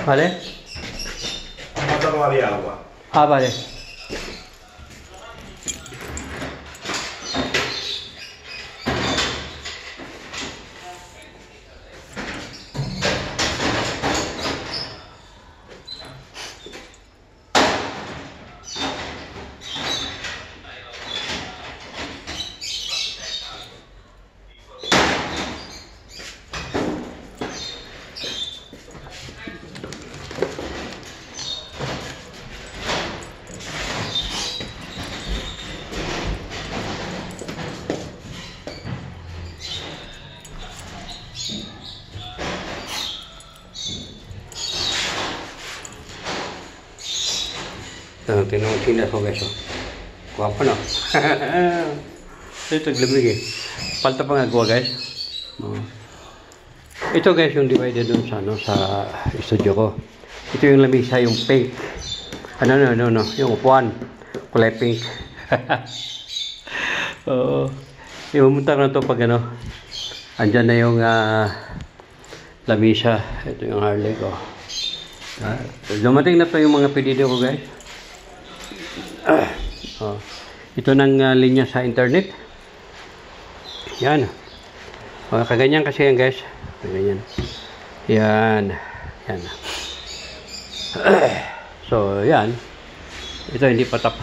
¿Vale? ¿Cuánto tomaría agua? Ah, vale. Tinong tinas ko guys. Guwapo no? Ito glumig eh. Palta pa nga gawa guys. Ito guys yung divider dun sa, no, sa studio ko. Ito yung lamisa, yung pink. No. Yung upuan. Kulay pink. Imumunta ko na ito pag ano. Andyan na yung lamisa. Ito yung Harley ko. Dumating na to yung mga pedido ko guys. Ito ng linya sa internet. Yan. Kaganyan kasi yan guys. Kaganyan. Yan. So yan. Ito hindi pa tap.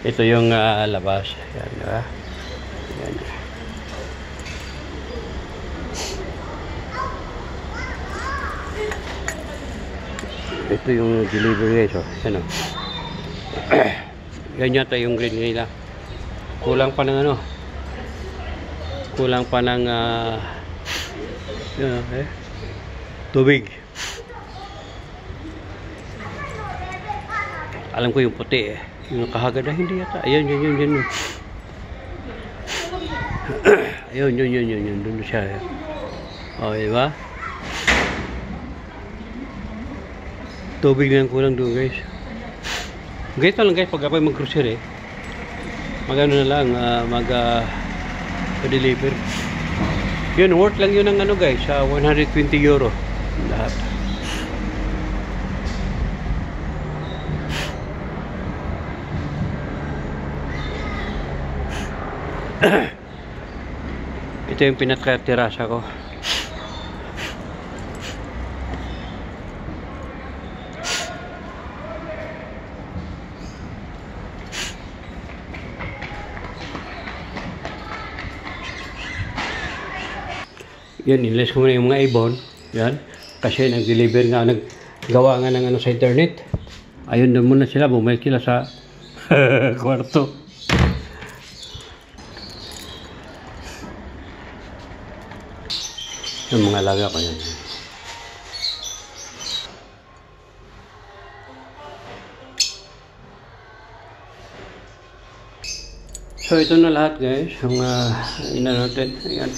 Ito yung labas. Yan. Yan. Ito yung delivery guys. Yan o. Yan yata yung green nila. Kulang pa ng ano. Kulang pa ng tubig. Alam ko yung puti eh. Yung kahagad na hindi yata. Ayun. Ayun. Doon siya. Diba? Tubig na yung kulang doon guys. Ganito lang guys, pag ako mag-grocery, magano na lang, mag-deliver. Yun, worth lang yun ng ano guys, 120 euro. Lahat. Ito yung pinaka-terasa ko. Yan, inless ko muna yung mga ibon. Yan. Kasi nag-deliver nga, naggawa nga ng ano sa internet. Ayun, doon muna sila. Bumalik sila sa kwarto. Yung mga alaga ko yan. So, ito na lahat guys. Yung ina natin. Ayan.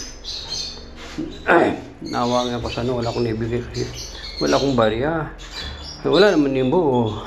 Nawa nga pa sana, wala akong naibigay kasi wala akong barya. Wala naman yung buo.